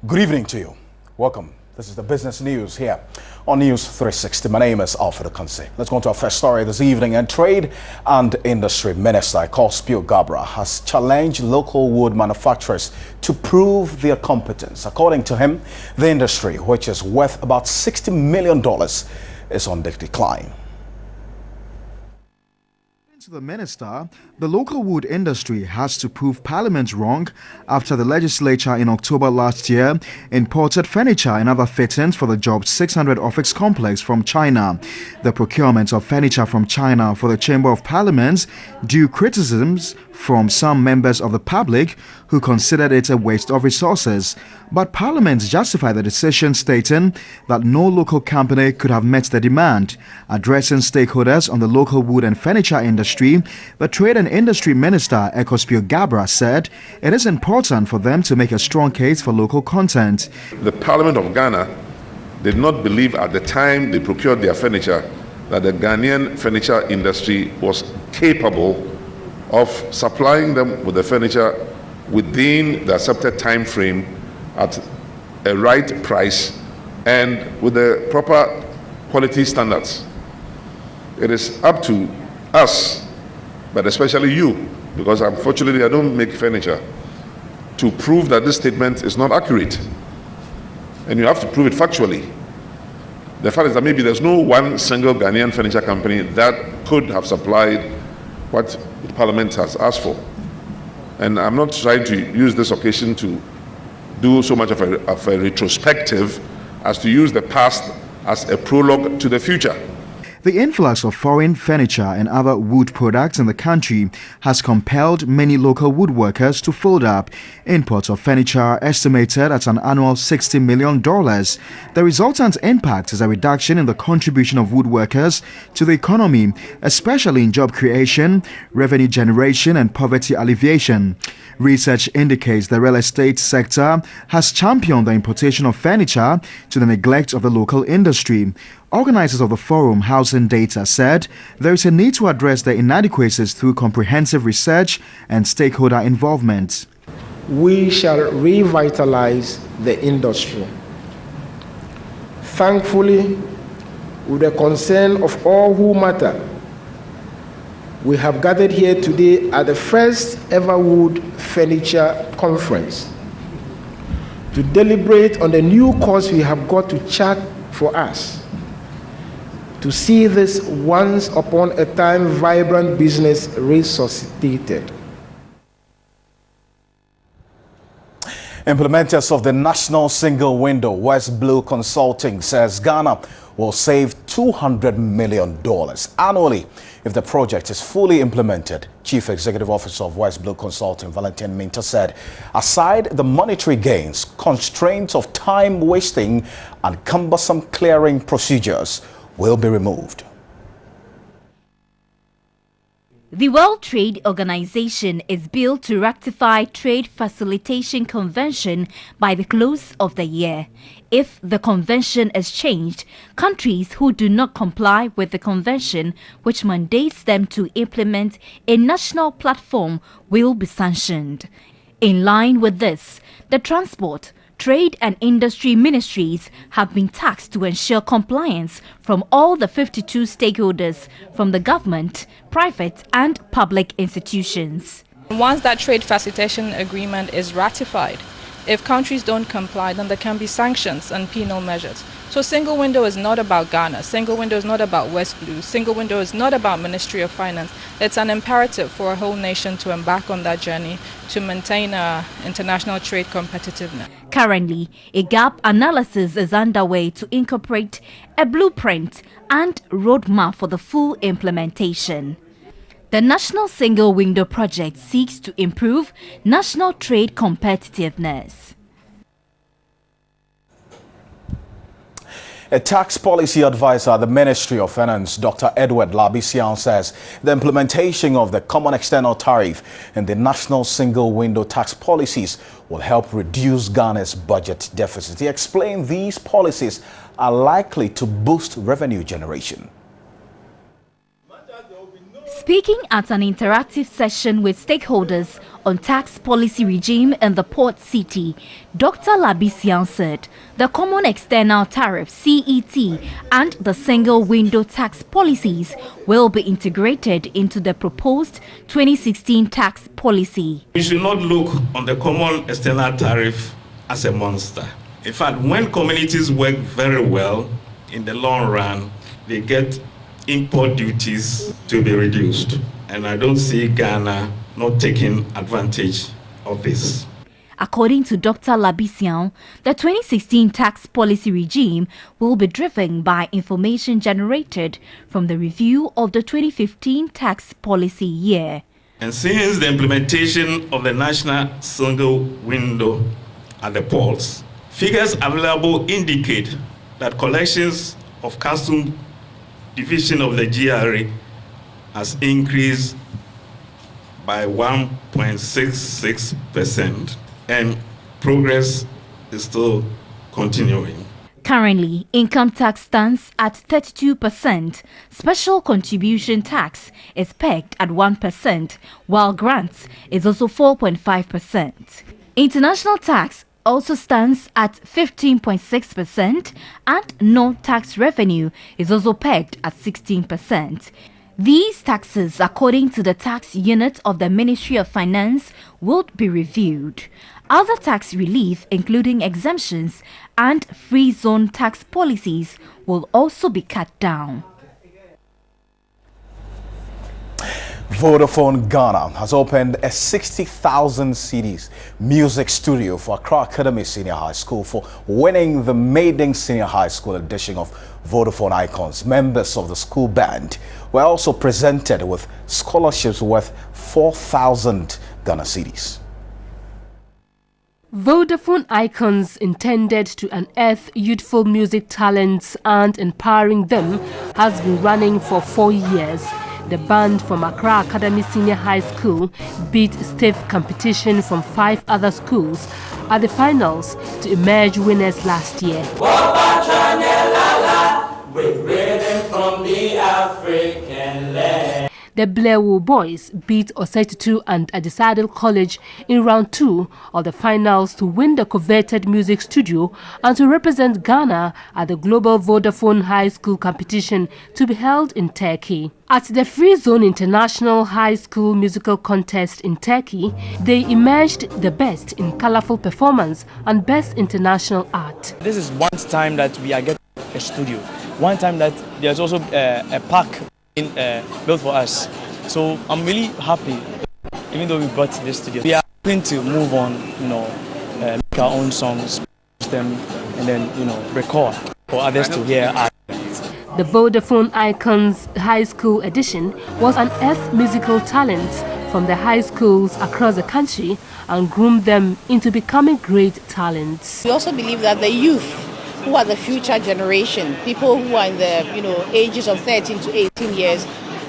Good evening to you. Welcome. This is the business news here on News360. My name is Alfred Okansi. Let's go on to our first story this evening. And Trade and Industry Minister Ekosbio Gabra has challenged local wood manufacturers to prove their competence. According to him, the industry, which is worth about $60 million, is on the decline. To the minister, the local wood industry has to prove Parliament wrong after the legislature in October last year imported furniture and other fittings for the Job 600 office complex from China. The procurement of furniture from China for the Chamber of Parliaments drew criticisms from some members of the public who considered it a waste of resources. But Parliament justified the decision, stating that no local company could have met the demand. Addressing stakeholders on the local wood and furniture industry, the Trade and Industry Minister Ekosbio Gabra said it is important for them to make a strong case for local content. The Parliament of Ghana did not believe at the time they procured their furniture that the Ghanaian furniture industry was capable of supplying them with the furniture within the accepted time frame at a right price and with the proper quality standards. It is up to us, but especially you, because unfortunately I don't make furniture, to prove that this statement is not accurate. And you have to prove it factually. The fact is that maybe there's no one single Ghanaian furniture company that could have supplied what the Parliament has asked for. And I'm not trying to use this occasion to do so much of a retrospective as to use the past as a prologue to the future. The influx of foreign furniture and other wood products in the country has compelled many local woodworkers to fold up. Imports of furniture are estimated at an annual $60 million. The resultant impact is a reduction in the contribution of woodworkers to the economy, especially in job creation, revenue generation, and poverty alleviation. Research indicates the real estate sector has championed the importation of furniture to the neglect of the local industry. Organizers of the forum, Housing Data, said there is a need to address the inadequacies through comprehensive research and stakeholder involvement. We shall revitalize the industry. Thankfully, with the concern of all who matter, we have gathered here today at the first ever wood furniture conference to deliberate on the new course we have got to chart for us to see this once upon a time vibrant business resuscitated. Implementers of the National Single Window West Blue Consulting says Ghana will save $200 million annually if the project is fully implemented. Chief Executive Officer of West Blue Consulting, Valentin Minter, said aside the monetary gains, constraints of time wasting and cumbersome clearing procedures will be removed. The World Trade Organization is billed to ratify Trade Facilitation Convention by the close of the year. If the convention is changed, countries who do not comply with the convention, which mandates them to implement a national platform, will be sanctioned. In line with this, the Transport, Trade and Industry Ministries have been tasked to ensure compliance from all the 52 stakeholders from the government, private and public institutions. Once that trade facilitation agreement is ratified, if countries don't comply, then there can be sanctions and penal measures. So Single Window is not about Ghana. Single Window is not about West Blue. Single Window is not about Ministry of Finance. It's an imperative for a whole nation to embark on that journey to maintain international trade competitiveness. Currently, a gap analysis is underway to incorporate a blueprint and roadmap for the full implementation. The National Single Window Project seeks to improve national trade competitiveness. A tax policy advisor at the Ministry of Finance, Dr. Edward Labisian, says the implementation of the Common External Tariff and the National Single Window tax policies will help reduce Ghana's budget deficit. He explained these policies are likely to boost revenue generation. Speaking at an interactive session with stakeholders on tax policy regime in the port city, Dr. Labisian said the common external tariff (CET) and the single window tax policies will be integrated into the proposed 2016 tax policy. We should not look on the common external tariff as a monster. In fact, when communities work very well, in the long run, they get import duties to be reduced. And I don't see Ghana not taking advantage of this. According to Dr. Labisian, the 2016 tax policy regime will be driven by information generated from the review of the 2015 tax policy year. And since the implementation of the national single window at the ports, figures available indicate that collections of Customs Division of the GRA has increased by 1.66%, and progress is still continuing. Currently, income tax stands at 32%, special contribution tax is pegged at 1%, while grants is also 4.5%. International tax also stands at 15.6%, and non-tax revenue is also pegged at 16%. These taxes, according to the tax unit of the Ministry of Finance, would be reviewed. Other tax relief, including exemptions and free zone tax policies, will also be cut down. Vodafone Ghana has opened a 60,000 CDs music studio for Accra Academy Senior High School for winning the maiden Senior High School edition of Vodafone Icons. Members of the school band were also presented with scholarships worth 4,000 Ghana CDs. Vodafone Icons, intended to unearth youthful music talents and empowering them, has been running for 4 years. The band from Accra Academy Senior High School beat stiff competition from 5 other schools at the finals to emerge winners last year. The Blewu boys beat Osetutu and Adisadel College in round 2 of the finals to win the coveted music studio and to represent Ghana at the Global Vodafone High School competition to be held in Turkey. At the Free Zone International High School Musical Contest in Turkey, they emerged the best in colorful performance and best international art. This is one time that we are getting a studio. One time that there's also a park built for us. So I'm really happy, even though we brought this studio. We are going to move on, make our own songs, them, and then, record for others to hear our. The Vodafone Icons High School edition was unearthed musical talents from the high schools across the country and groomed them into becoming great talents. We also believe that the youth, who are the future generation, people who are in the ages of 13 to 18 years,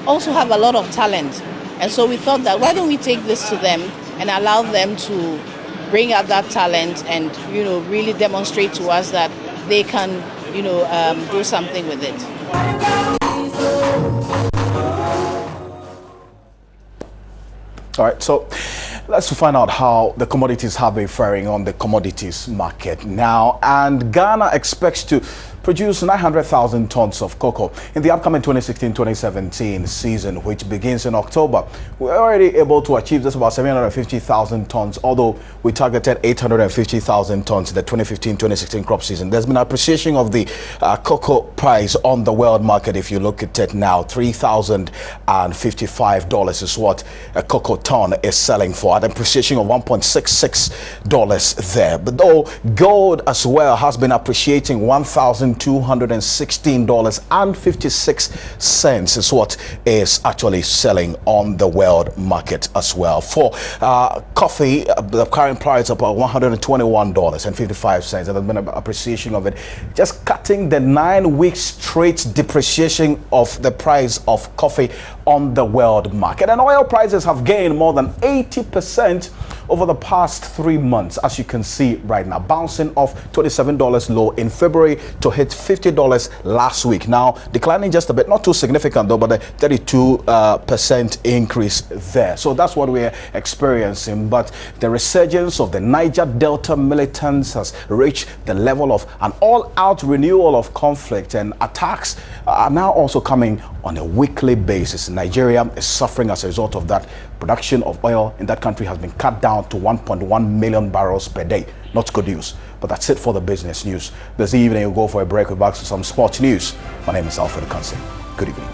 also have a lot of talent. And so we thought that why don't we take this to them and allow them to bring out that talent and really demonstrate to us that they can do something with it. All right, so let's find out how the commodities have been faring on the commodities market now. And Ghana expects to produce 900,000 tons of cocoa in the upcoming 2016-2017 season, which begins in October. We're already able to achieve this about 750,000 tons, although we targeted 850,000 tons in the 2015-2016 crop season. There's been appreciation of the cocoa price on the world market. If you look at it now, $3,055 is what a cocoa ton is selling for, an appreciation of $1.66 there. But though gold as well has been appreciating $1,216.56 is what is actually selling on the world market as well. For coffee, the current price of about $121.55. There's been an appreciation of it, just cutting the 9-week straight depreciation of the price of coffee on the world market. And oil prices have gained more than 80% over the past 3 months, as you can see right now, bouncing off $27 low in February to hit $50 last week. Now declining just a bit, not too significant though, but a 32% increase there. So that's what we're experiencing. But the resurgence of the Niger Delta militants has reached the level of an all-out renewal of conflict, and attacks are now also coming on a weekly basis. Nigeria is suffering as a result of that. Production of oil in that country has been cut down to 1.1 million barrels per day. Not good news, but that's it for the business news. This evening we'll go for a break. We're back to some sports news. My name is Alfred Kansi. Good evening.